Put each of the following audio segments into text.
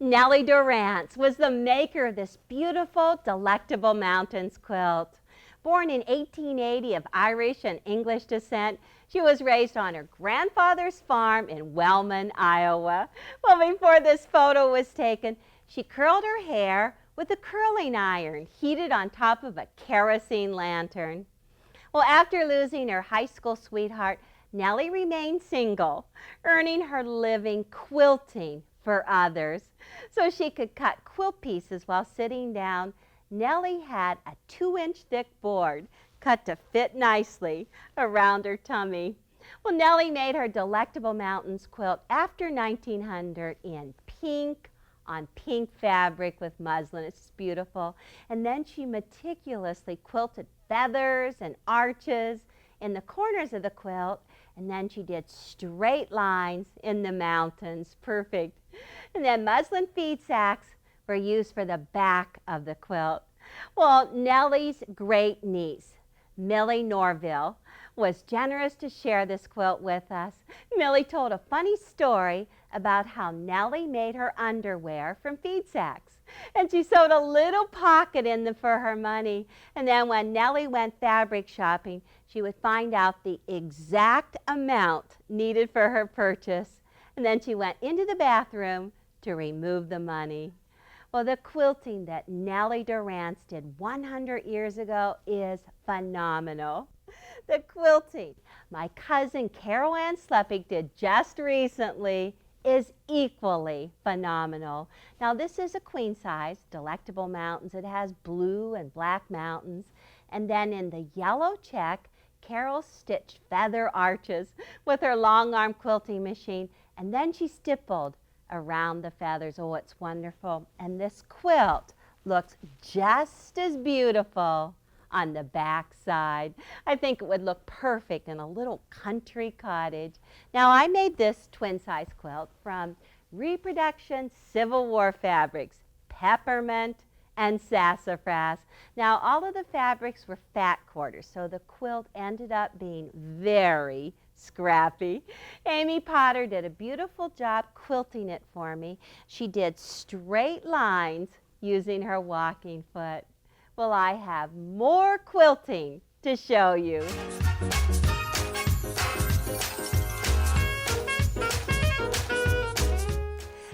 Nellie Durrance was the maker of this beautiful Delectable Mountains quilt. Born in 1880 of Irish and English descent, she was raised on her grandfather's farm in Wellman, Iowa. Well, before this photo was taken, she curled her hair with a curling iron heated on top of a kerosene lantern. Well, after losing her high school sweetheart, Nellie remained single, earning her living quilting for others. So she could cut quilt pieces while sitting down. Nellie had a 2-inch thick board cut to fit nicely around her tummy. Well, Nellie made her Delectable Mountains quilt after 1900 in pink on pink fabric with muslin. It's beautiful. And then she meticulously quilted feathers and arches in the corners of the quilt, and then she did straight lines in the mountains. Perfect. And then muslin feed sacks were used for the back of the quilt. Well, Nellie's great niece, Millie Norville, was generous to share this quilt with us. Millie told a funny story about how Nellie made her underwear from feed sacks. And she sewed a little pocket in them for her money. And then when Nellie went fabric shopping, she would find out the exact amount needed for her purchase. And then she went into the bathroom to remove the money. Well, the quilting that Nellie Durrance did 100 years ago is phenomenal. The quilting my cousin Carol Ann Slepik did just recently is equally phenomenal. Now, this is a queen size Delectable Mountains. It has blue and black mountains. And then in the yellow check, Carol stitched feather arches with her long arm quilting machine. And then she stippled around the feathers. Oh, it's wonderful. And this quilt looks just as beautiful on the back side. I think it would look perfect in a little country cottage. Now, I made this twin size quilt from reproduction Civil War fabrics, peppermint and sassafras. Now, all of the fabrics were fat quarters, so the quilt ended up being very scrappy. Amy Potter did a beautiful job quilting it for me. She did straight lines using her walking foot. Well, I have more quilting to show you.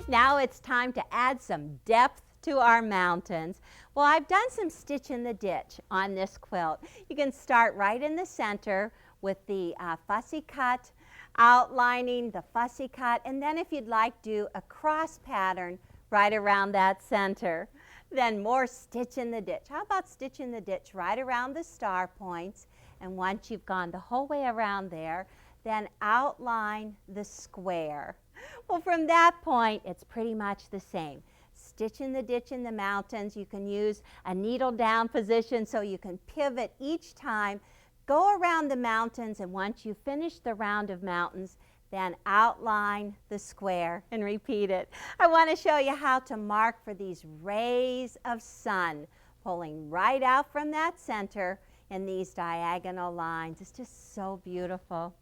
Now it's time to add some depth to our mountains. Well, I've done some stitch in the ditch on this quilt. You can start right in the center with the fussy cut, outlining the fussy cut, and then if you'd like, do a cross pattern right around that center. Then more stitch in the ditch. How about stitch in the ditch right around the star points? And once you've gone the whole way around there, then outline the square. Well, from that point, it's pretty much the same. Stitch in the ditch in the mountains. You can use a needle down position so you can pivot each time. Go around the mountains, and once you finish the round of mountains, then outline the square and repeat it. I want to show you how to mark for these rays of sun pulling right out from that center in these diagonal lines. It's just so beautiful.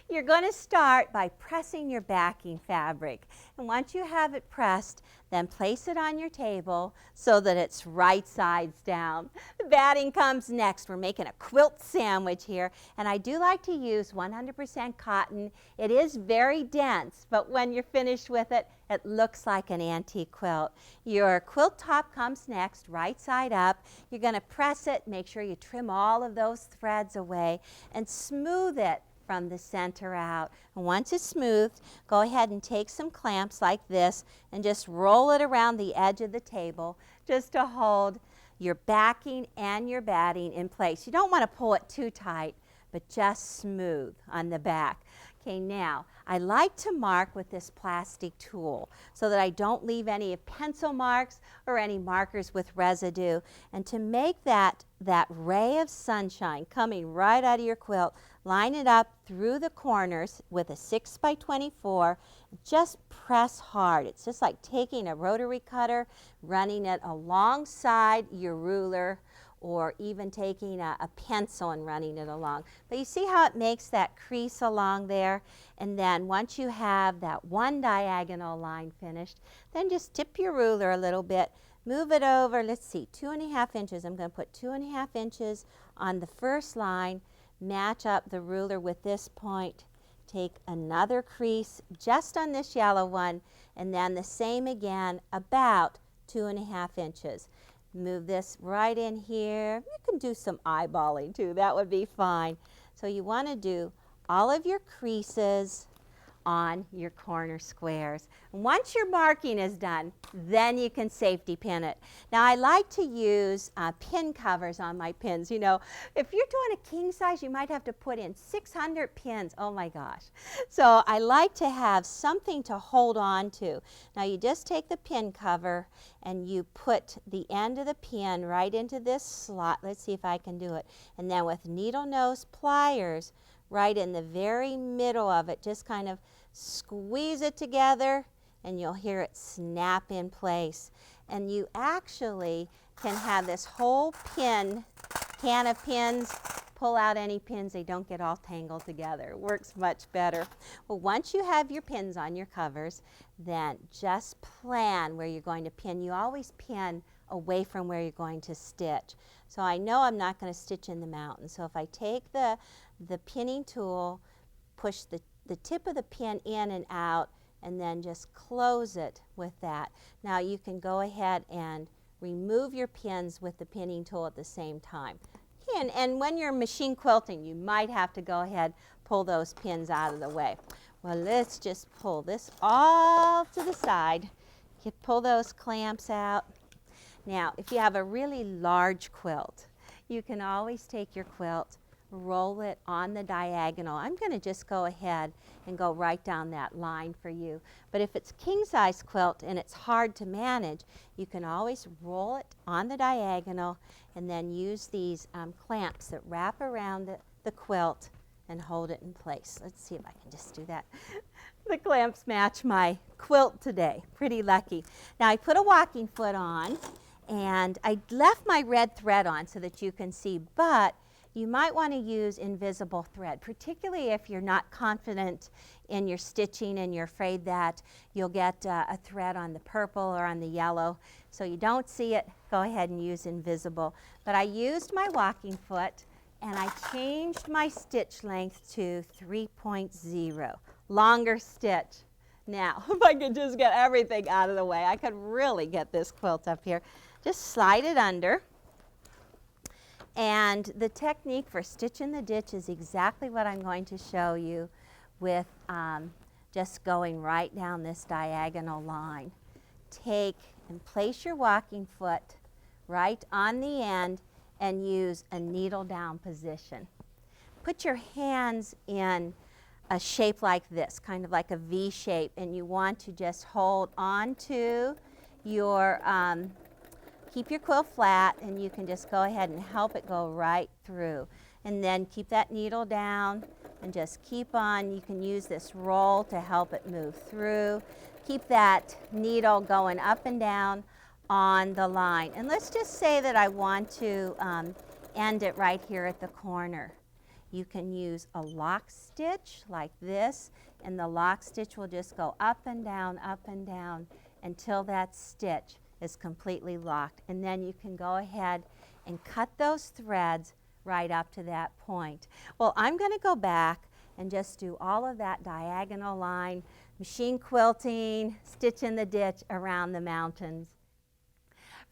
You're going to start by pressing your backing fabric. And once you have it pressed, then place it on your table so that it's right sides down. The batting comes next. We're making a quilt sandwich here. And I do like to use 100% cotton. It is very dense, but when you're finished with it, it looks like an antique quilt. Your quilt top comes next, right side up. You're going to press it. Make sure you trim all of those threads away and smooth it from the center out. And once it's smoothed, go ahead and take some clamps like this and just roll it around the edge of the table just to hold your backing and your batting in place. You don't want to pull it too tight, but just smooth on the back. Okay, now I like to mark with this plastic tool so that I don't leave any pencil marks or any markers with residue. And to make that ray of sunshine coming right out of your quilt, line it up through the corners with a 6x24. Just press hard. It's just like taking a rotary cutter, running it alongside your ruler or even taking a pencil and running it along. But you see how it makes that crease along there? And then once you have that one diagonal line finished, then just tip your ruler a little bit, move it over, let's see, 2.5 inches. I'm going to put 2.5 inches on the first line, match up the ruler with this point, take another crease just on this yellow one, and then the same again, about 2.5 inches. Move this right in here. You can do some eyeballing too, that would be fine. So you want to do all of your creases on your corner squares. Once your marking is done, then you can safety pin it. Now I like to use pin covers on my pins. You know, if you're doing a king size, you might have to put in 600 pins. Oh my gosh. So I like to have something to hold on to. Now you just take the pin cover and you put the end of the pin right into this slot. Let's see if I can do it. And then with needle nose pliers, right in the very middle of it, just kind of squeeze it together and you'll hear it snap in place. And you actually can have this whole can of pins, pull out any pins, they don't get all tangled together. It works much better. Well, once you have your pins on your covers, then just plan where you're going to pin. You always pin away from where you're going to stitch. So I know I'm not going to stitch in the mountain. So if I take the pinning tool, push the tip of the pin in and out, and then just close it with that. Now you can go ahead and remove your pins with the pinning tool at the same time. And when you're machine quilting, you might have to go ahead, pull those pins out of the way. Well, let's just pull this all to the side. Pull those clamps out. Now, if you have a really large quilt, you can always take your quilt, roll it on the diagonal. I'm going to just go ahead and go right down that line for you. But if it's king size quilt and it's hard to manage, you can always roll it on the diagonal and then use these clamps that wrap around the quilt and hold it in place. Let's see if I can just do that. The clamps match my quilt today. Pretty lucky. Now I put a walking foot on and I left my red thread on so that you can see, but you might want to use invisible thread, particularly if you're not confident in your stitching and you're afraid that you'll get a thread on the purple or on the yellow. So you don't see it, go ahead and use invisible. But I used my walking foot and I changed my stitch length to 3.0, longer stitch. Now, if I could just get everything out of the way, I could really get this quilt up here. Just slide it under. And the technique for stitching the ditch is exactly what I'm going to show you with just going right down this diagonal line. Take and place your walking foot right on the end and use a needle down position. Put your hands in a shape like this, kind of like a V shape, and you want to just hold on to your keep your quilt flat, and you can just go ahead and help it go right through. And then keep that needle down and just keep on. You can use this roll to help it move through. Keep that needle going up and down on the line. And let's just say that I want to end it right here at the corner. You can use a lock stitch like this, and the lock stitch will just go up and down until that stitch is completely locked. And then you can go ahead and cut those threads right up to that point. Well, I'm going to go back and just do all of that diagonal line, machine quilting, stitch in the ditch around the mountains.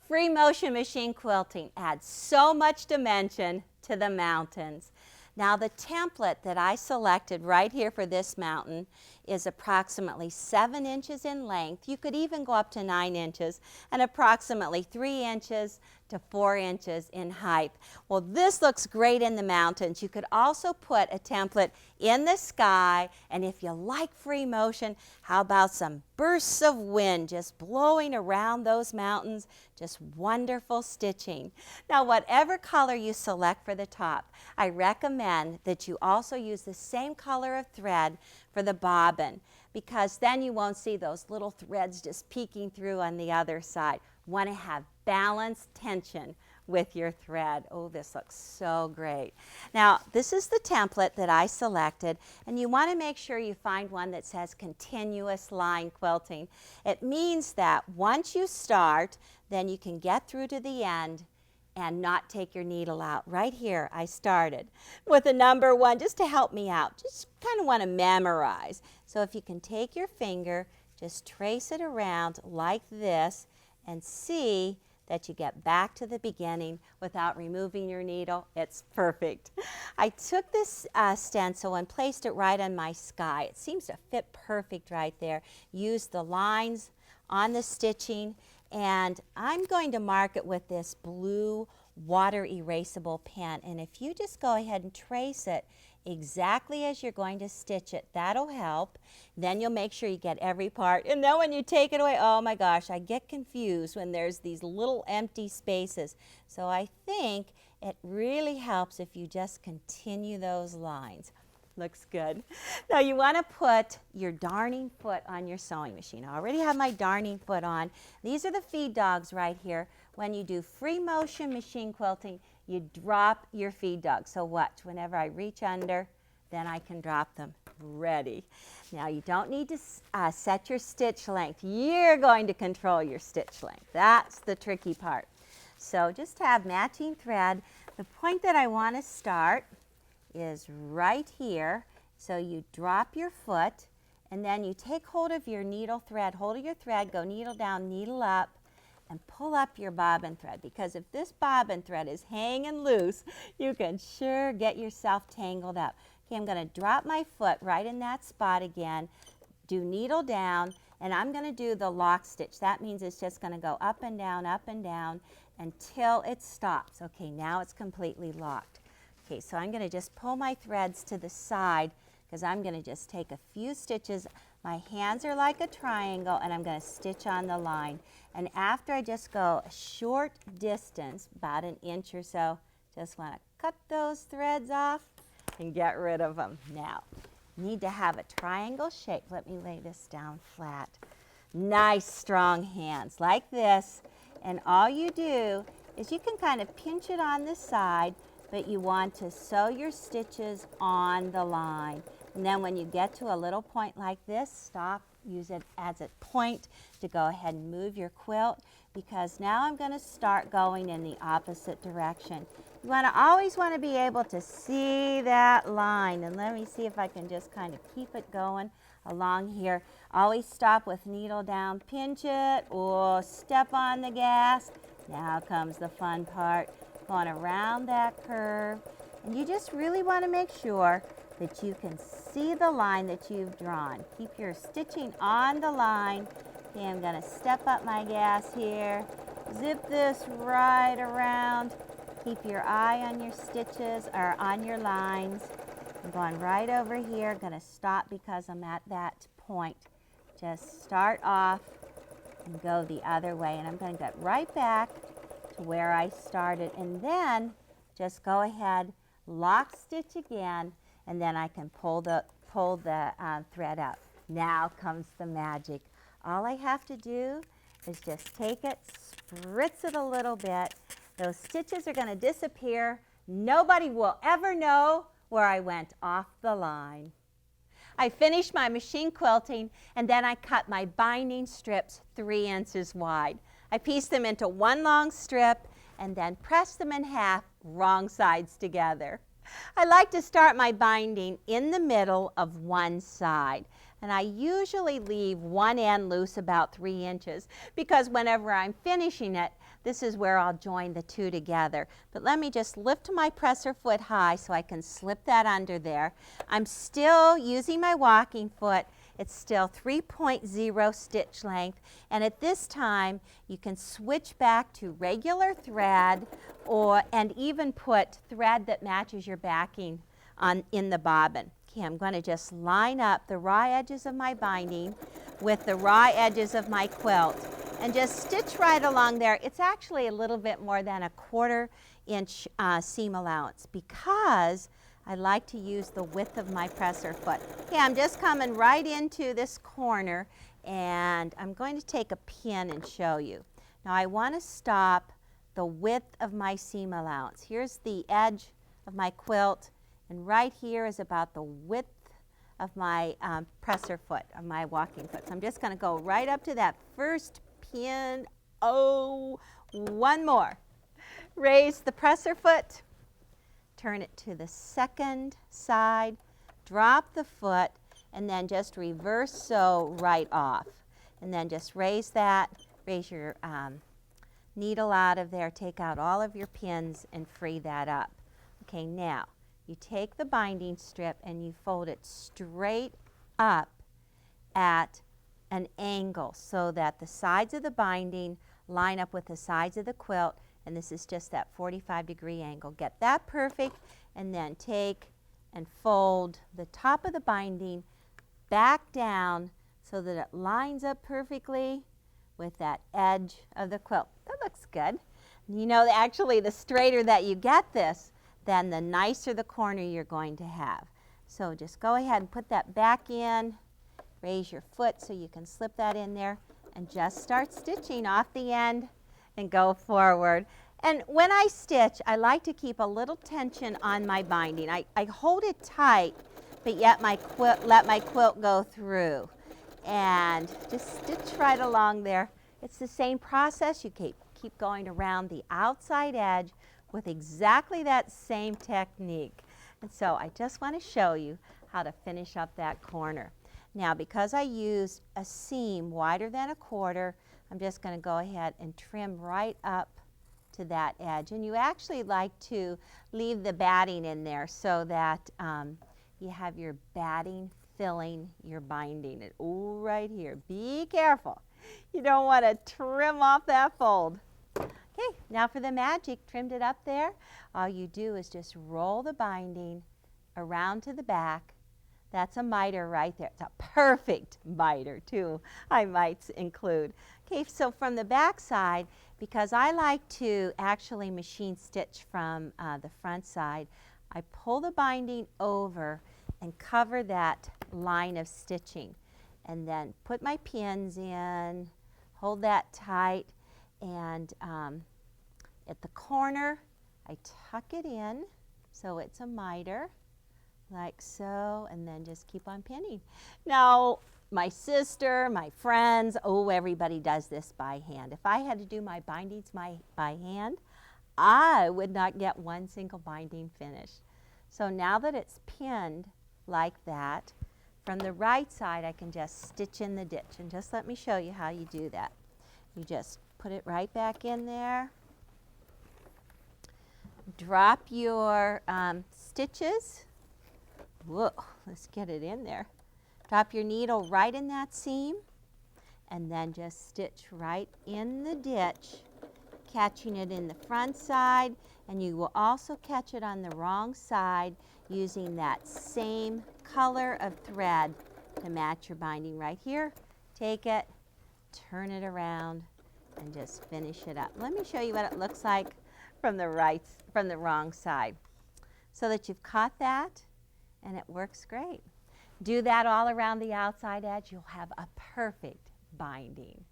Free motion machine quilting adds so much dimension to the mountains. Now the template that I selected right here for this mountain is approximately 7 inches in length. You could even go up to 9 inches, and approximately 3 inches to 4 inches in height. Well, this looks great in the mountains. You could also put a template in the sky, and if you like free motion, how about some bursts of wind just blowing around those mountains? Just wonderful stitching. Now, whatever color you select for the top, I recommend that you also use the same color of thread for the bobbin, because then you won't see those little threads just peeking through on the other side. Want to have balanced tension with your thread. Oh, this looks so great. Now, this is the template that I selected, and you want to make sure you find one that says continuous line quilting. It means that once you start, then you can get through to the end and not take your needle out. Right here, I started with a number 1 just to help me out. Just kind of want to memorize. So if you can take your finger, just trace it around like this and see that you get back to the beginning without removing your needle. It's perfect. I took this stencil and placed it right on my sky. It seems to fit perfect right there. Use the lines on the stitching, and I'm going to mark it with this blue water erasable pen. And if you just go ahead and trace it exactly as you're going to stitch it, that'll help. Then you'll make sure you get every part. And then when you take it away, oh my gosh, I get confused when there's these little empty spaces. So I think it really helps if you just continue those lines. Looks good. Now you want to put your darning foot on your sewing machine. I already have my darning foot on. These are the feed dogs right here. When you do free motion machine quilting, you drop your feed dog. So watch, whenever I reach under, then I can drop them. Ready. Now you don't need to set your stitch length. You're going to control your stitch length. That's the tricky part. So just have matching thread. The point that I want to start is right here. So you drop your foot, and then you take hold of your needle thread, hold of your thread, go needle down, needle up, and pull up your bobbin thread, because if this bobbin thread is hanging loose, you can sure get yourself tangled up. Okay, I'm going to drop my foot right in that spot again, do needle down, and I'm going to do the lock stitch. That means it's just going to go up and down until it stops. Okay, now it's completely locked. Okay, so I'm going to just pull my threads to the side because I'm going to just take a few stitches. My hands are like a triangle, and I'm going to stitch on the line. And after I just go a short distance, about an inch or so, just want to cut those threads off and get rid of them. Now, need to have a triangle shape. Let me lay this down flat. Nice strong hands like this. And all you do is you can kind of pinch it on the side, but you want to sew your stitches on the line. And then when you get to a little point like this, stop, use it as a point to go ahead and move your quilt, because now I'm going to start going in the opposite direction. You always want to be able to see that line. And let me see if I can just kind of keep it going along here. Always stop with needle down, pinch it, or step on the gas. Now comes the fun part, going around that curve. And you just really want to make sure that you can see the line that you've drawn. Keep your stitching on the line. Okay, I'm going to step up my gas here, zip this right around. Keep your eye on your stitches or on your lines. I'm going right over here. I'm going to stop because I'm at that point. Just start off and go the other way. And I'm going to get right back to where I started. And then just go ahead, lock stitch again, and then I can pull the thread up. Now comes the magic. All I have to do is just take it, spritz it a little bit. Those stitches are going to disappear. Nobody will ever know where I went off the line. I finished my machine quilting, and then I cut my binding strips 3 inches wide. I pieced them into one long strip and then pressed them in half, wrong sides together. I like to start my binding in the middle of one side, and I usually leave one end loose about 3 inches, because whenever I'm finishing it, this is where I'll join the two together. But let me just lift my presser foot high so I can slip that under there. I'm still using my walking foot. It's still 3.0 stitch length, and at this time you can switch back to regular thread and even put thread that matches your backing in the bobbin. Okay, I'm going to just line up the raw edges of my binding with the raw edges of my quilt and just stitch right along there. It's actually a little bit more than a 1/4 inch seam allowance, because I like to use the width of my presser foot. Okay, I'm just coming right into this corner, and I'm going to take a pin and show you. Now I want to stop the width of my seam allowance. Here's the edge of my quilt, and right here is about the width of my presser foot, of my walking foot. So I'm just going to go right up to that first pin. Oh, one more. Raise the presser foot, turn it to the second side, drop the foot, and then just reverse sew right off. And then just raise that, raise your needle out of there, take out all of your pins and free that up. Okay, now you take the binding strip and you fold it straight up at an angle so that the sides of the binding line up with the sides of the quilt, and this is just that 45-degree angle. Get that perfect, and then take and fold the top of the binding back down so that it lines up perfectly with that edge of the quilt. That looks good. You know, actually, the straighter that you get this, then the nicer the corner you're going to have. So just go ahead and put that back in, raise your foot so you can slip that in there, and just start stitching off the end and go forward. And when I stitch, I like to keep a little tension on my binding. I hold it tight, but yet let my quilt go through. And just stitch right along there. It's the same process. You keep going around the outside edge with exactly that same technique. And so I just want to show you how to finish up that corner. Now, because I used a seam wider than a quarter, I'm just going to go ahead and trim right up to that edge. And you actually like to leave the batting in there so that you have your batting filling your binding. And ooh, right here, be careful. You don't want to trim off that fold. Okay, now for the magic, trimmed it up there. All you do is just roll the binding around to the back. That's a miter right there. It's a perfect miter too, I might include. Okay, so from the back side, because I like to actually machine stitch from the front side, I pull the binding over and cover that line of stitching. And then put my pins in, hold that tight, and at the corner, I tuck it in so it's a miter, like so, and then just keep on pinning. Now, my sister, my friends, oh, everybody does this by hand. If I had to do my bindings by hand, I would not get one single binding finished. So now that it's pinned like that, from the right side, I can just stitch in the ditch. And just let me show you how you do that. You just put it right back in there. Drop your stitches. Whoa, let's get it in there. Drop your needle right in that seam, and then just stitch right in the ditch, catching it in the front side, and you will also catch it on the wrong side using that same color of thread to match your binding right here. Take it, turn it around, and just finish it up. Let me show you what it looks like from the wrong side, so that you've caught that, and it works great. Do that all around the outside edge. You'll have a perfect binding.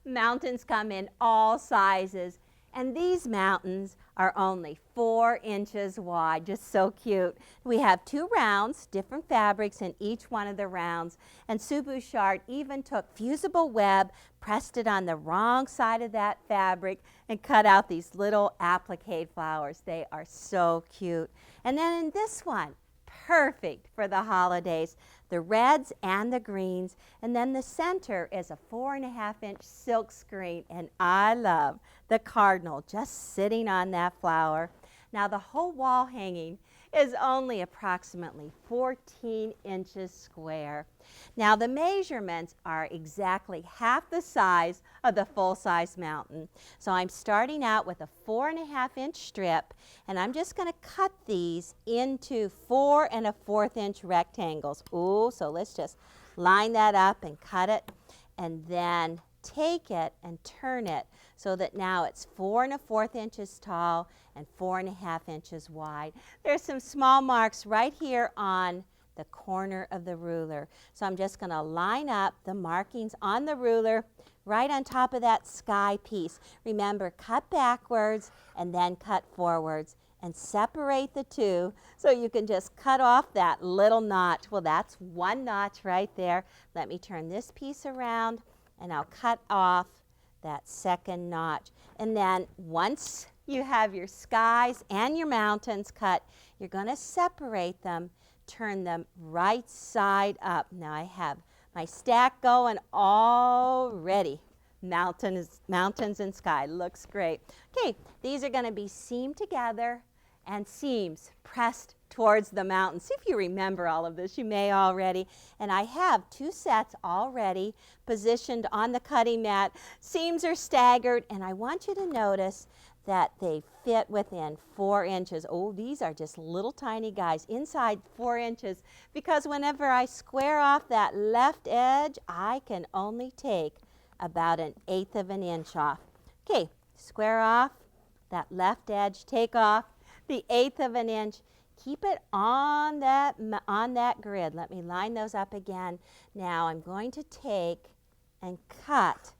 Mountains come in all sizes, and these mountains are only 4 inches wide. Just so cute. We have 2 rounds, different fabrics in each one of the rounds, and Sue Bouchard even took fusible web, pressed it on the wrong side of that fabric, and cut out these little applique flowers. They are so cute. And then in this one, perfect for the holidays, the reds and the greens, and then the center is a 4.5-inch silk screen, and I love the cardinal just sitting on that flower. Now the whole wall hanging is only approximately 14 inches square. Now the measurements are exactly half the size of the full-size mountain. So I'm starting out with a 4.5-inch strip, and I'm just going to cut these into 4 1/4-inch rectangles. Ooh, so let's just line that up and cut it, and then take it and turn it so that now it's 4 1/4 inches tall and 4.5 inches wide. There's some small marks right here on the corner of the ruler. So I'm just going to line up the markings on the ruler, right on top of that sky piece. Remember, cut backwards and then cut forwards and separate the two so you can just cut off that little notch. Well, that's one notch right there. Let me turn this piece around and I'll cut off that second notch. And then once you have your skies and your mountains cut, you're going to separate them, turn them right side up. Now I have my stack going already. Mountains and sky. Looks great. Okay, these are going to be seamed together and seams pressed towards the mountain. See if you remember all of this. You may already. And I have two sets already positioned on the cutting mat. Seams are staggered, and I want you to notice that they fit within 4 inches. Oh, these are just little tiny guys inside 4 inches, because whenever I square off that left edge, I can only take about 1/8 of an inch off. Okay, square off that left edge, take off the 1/8 of an inch. Keep it on that grid. Let me line those up again. Now I'm going to take and cut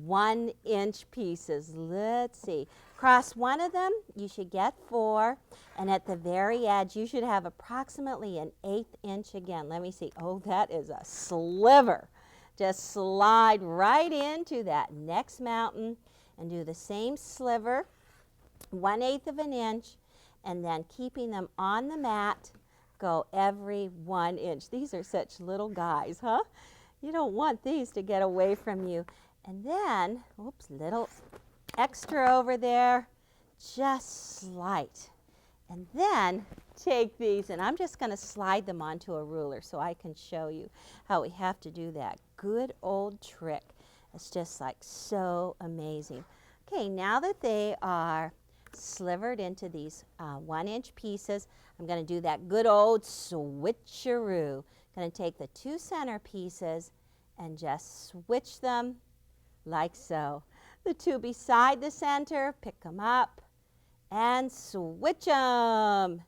1-inch pieces. Let's see. Across one of them, you should get 4, and at the very edge, you should have approximately 1/8 inch again. Let me see. Oh, that is a sliver. Just slide right into that next mountain and do the same sliver, 1/8 of an inch, and then keeping them on the mat, go every 1 inch. These are such little guys, huh? You don't want these to get away from you. And then, oops, little extra over there, just slight. And then take these, and I'm just going to slide them onto a ruler so I can show you how we have to do that good old trick. It's just like so amazing. Okay, now that they are slivered into these 1-inch pieces, I'm going to do that good old switcheroo. Going to take the 2 center pieces and just switch them like so. The 2 beside the center, pick them up and switch them.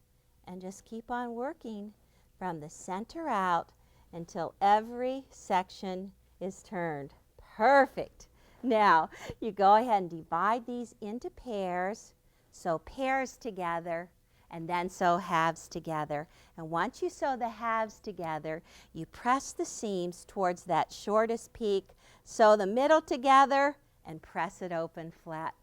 And just keep on working from the center out until every section is turned. Perfect. Now, you go ahead and divide these into pairs. Sew pairs together, and then sew halves together. And once you sew the halves together, you press the seams towards that shortest peak, sew the middle together, and press it open flat.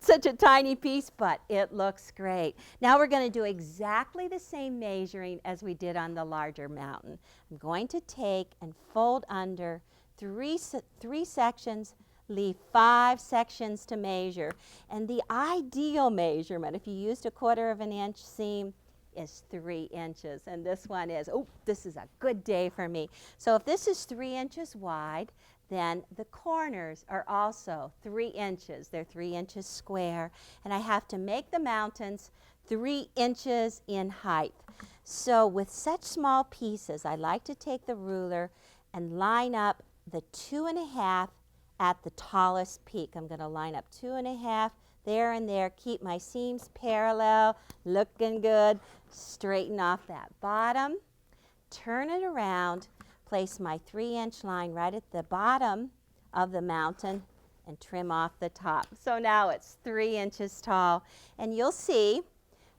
Such a tiny piece, but it looks great. Now we're going to do exactly the same measuring as we did on the larger mountain. I'm going to take and fold under three sections, leave 5 sections to measure. And the ideal measurement, if you used 1/4 of an inch seam, is 3 inches. And this one is, oh, this is a good day for me. So if this is 3 inches wide, then the corners are also 3 inches. They're 3 inches square. And I have to make the mountains 3 inches in height. So with such small pieces, I like to take the ruler and line up the 2.5 at the tallest peak. I'm going to line up 2.5 there and there. Keep my seams parallel, looking good. Straighten off that bottom. Turn it around. Place my 3-inch line right at the bottom of the mountain and trim off the top. So now it's 3 inches tall. And you'll see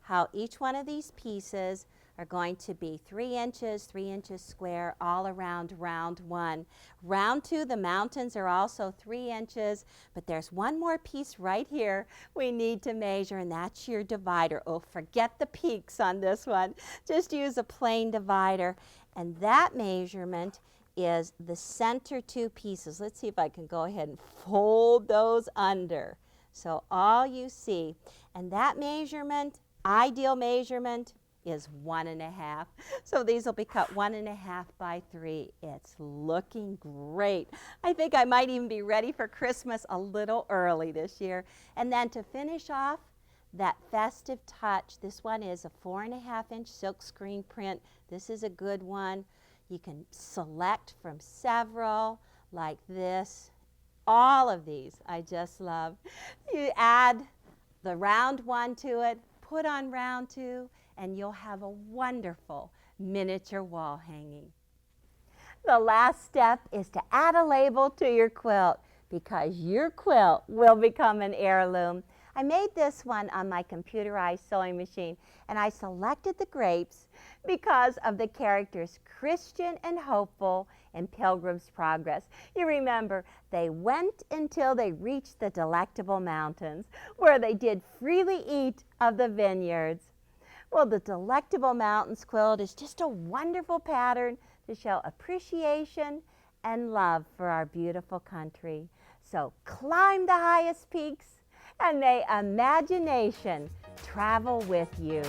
how each one of these pieces are going to be 3 inches square all around round 1. Round 2, the mountains are also 3 inches, but there's one more piece right here we need to measure, and that's your divider. Oh, forget the peaks on this one. Just use a plain divider, and that measurement is the center 2 pieces. Let's see if I can go ahead and fold those under. So all you see, and that measurement, ideal measurement, is 1.5. So these will be cut 1.5 by 3. It's looking great. I think I might even be ready for Christmas a little early this year. And then to finish off that festive touch, this one is a 4.5-inch silk screen print. This is a good one. You can select from several like this. All of these I just love. You add the round 1 to it, put on round 2, and you'll have a wonderful miniature wall hanging. The last step is to add a label to your quilt because your quilt will become an heirloom. I made this one on my computerized sewing machine, and I selected the grapes because of the characters Christian and hopeful in Pilgrim's Progress. You remember, they went until they reached the Delectable Mountains, where they did freely eat of the vineyards. Well, the Delectable Mountains quilt is just a wonderful pattern to show appreciation and love for our beautiful country. So climb the highest peaks and may imagination travel with you.